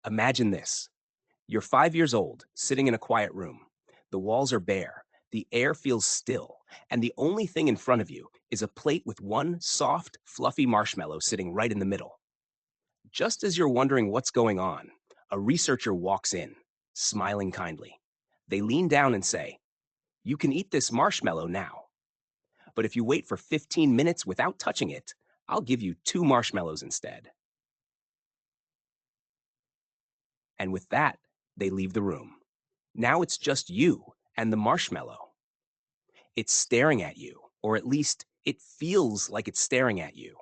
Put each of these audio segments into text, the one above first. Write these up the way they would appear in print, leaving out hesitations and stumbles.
Imagine this. You're 5 years old, sitting in a quiet room. The walls are bare, the air feels still, and the only thing in front of you is a plate with one soft, fluffy marshmallow sitting right in the middle. Just as you're wondering what's going on, a researcher walks in, smiling kindly. They lean down and say, "You can eat this marshmallow now, but if you wait for 15 minutes without touching it, I'll give you two marshmallows instead." And with that, they leave the room. Now it's just you and the marshmallow. It's staring at you, or at least it feels like it's staring at you.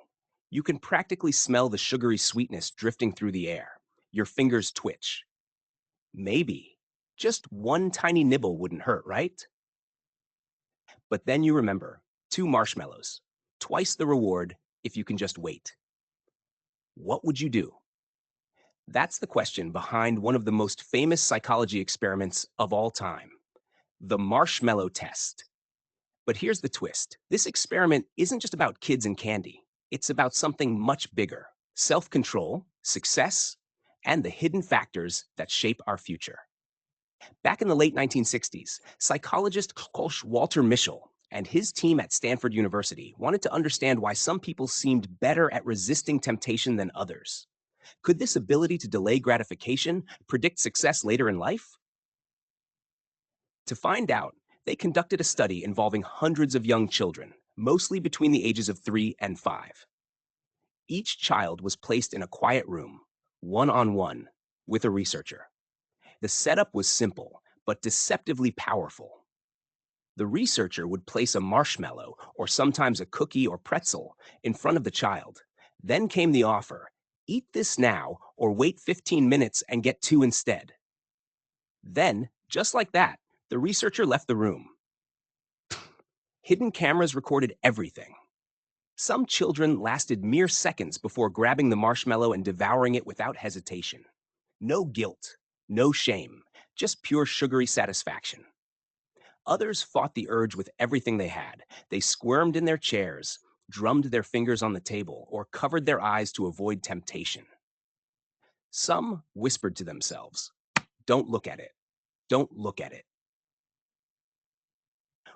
You can practically smell the sugary sweetness drifting through the air. Your fingers twitch. Maybe just one tiny nibble wouldn't hurt, right? But then you remember two marshmallows, twice the reward if you can just wait. What would you do? That's the question behind one of the most famous psychology experiments of all time, the Marshmallow Test. But here's the twist. This experiment isn't just about kids and candy. It's about something much bigger: self-control, success, and the hidden factors that shape our future. Back in the late 1960s, psychologist Walter Mischel and his team at Stanford University wanted to understand why some people seemed better at resisting temptation than others. Could this ability to delay gratification predict success later in life? To find out, they conducted a study involving hundreds of young children, mostly between the ages of 3 and 5. Each child was placed in a quiet room, one on one, with a researcher. The setup was simple, but deceptively powerful. The researcher would place a marshmallow, or sometimes a cookie or pretzel, in front of the child. Then came the offer: eat this now, or wait 15 minutes and get two instead. Then, just like that, the researcher left the room. Hidden cameras recorded everything. Some children lasted mere seconds before grabbing the marshmallow and devouring it without hesitation. No guilt, no shame, just pure sugary satisfaction. Others fought the urge with everything they had. They squirmed in their chairs, drummed their fingers on the table, or covered their eyes to avoid temptation. Some whispered to themselves, "Don't look at it. Don't look at it."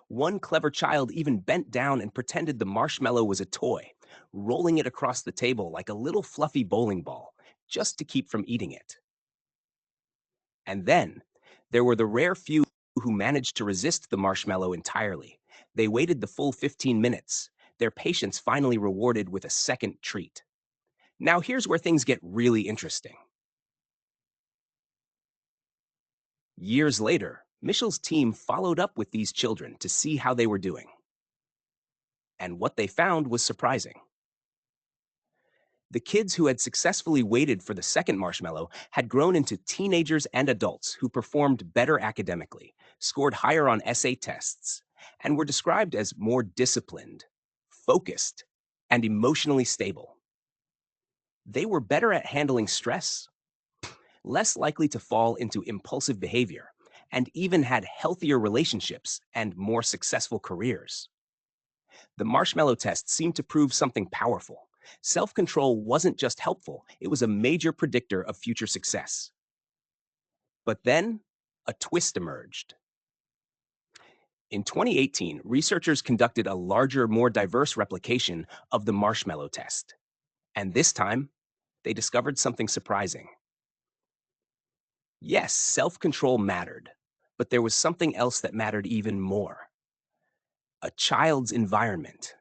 One clever child even bent down and pretended the marshmallow was a toy, rolling it across the table like a little fluffy bowling ball, just to keep from eating it. And then there were the rare few who managed to resist the marshmallow entirely. They waited the full 15 minutes, their patience finally rewarded with a second treat. Now here's where things get really interesting. Years later, Michel's team followed up with these children to see how they were doing. And what they found was surprising. The kids who had successfully waited for the second marshmallow had grown into teenagers and adults who performed better academically, scored higher on essay tests, and were described as more disciplined, focused, and emotionally stable. They were better at handling stress, less likely to fall into impulsive behavior, and even had healthier relationships and more successful careers. The marshmallow test seemed to prove something powerful. Self control wasn't just helpful, it was a major predictor of future success. But then, a twist emerged. In 2018, researchers conducted a larger, more diverse replication of the marshmallow test. And this time, they discovered something surprising. Yes, self control mattered, but there was something else that mattered even more: a child's environment.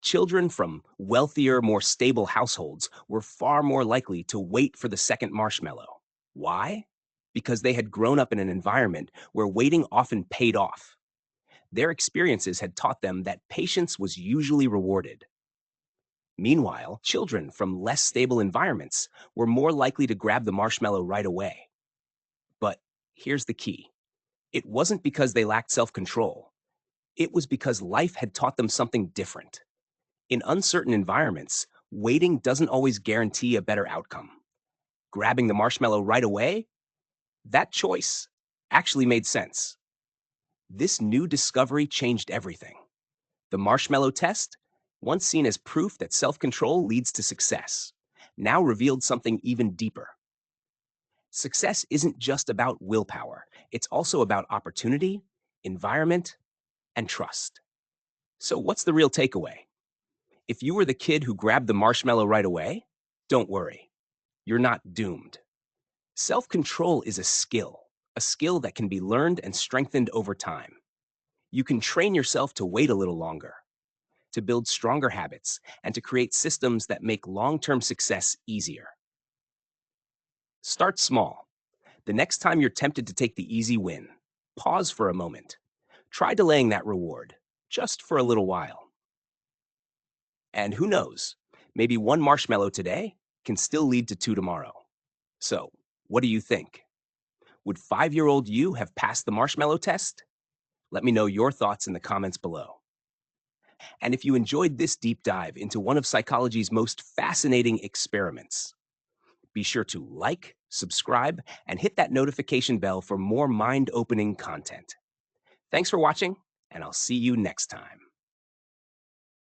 Children from wealthier, more stable households were far more likely to wait for the second marshmallow. Why? Because they had grown up in an environment where waiting often paid off. Their experiences had taught them that patience was usually rewarded. Meanwhile, children from less stable environments were more likely to grab the marshmallow right away. But here's the key: it wasn't because they lacked self control, it was because life had taught them something different. In uncertain environments, waiting doesn't always guarantee a better outcome. Grabbing the marshmallow right away, that choice actually made sense. This new discovery changed everything. The marshmallow test, once seen as proof that self control leads to success, now revealed something even deeper. Success isn't just about willpower, it's also about opportunity, environment, and trust. So, what's the real takeaway? If you were the kid who grabbed the marshmallow right away, don't worry, you're not doomed. Self control is a skill that can be learned and strengthened over time. You can train yourself to wait a little longer, to build stronger habits, and to create systems that make long term success easier. Start small. The next time you're tempted to take the easy win, pause for a moment. Try delaying that reward, just for a little while. And who knows, maybe one marshmallow today can still lead to two tomorrow. So, what do you think? Would 5-year-old you have passed the marshmallow test? Let me know your thoughts in the comments below. And if you enjoyed this deep dive into one of psychology's most fascinating experiments, be sure to like, subscribe, and hit that notification bell for more mind opening content. Thanks for watching, and I'll see you next time.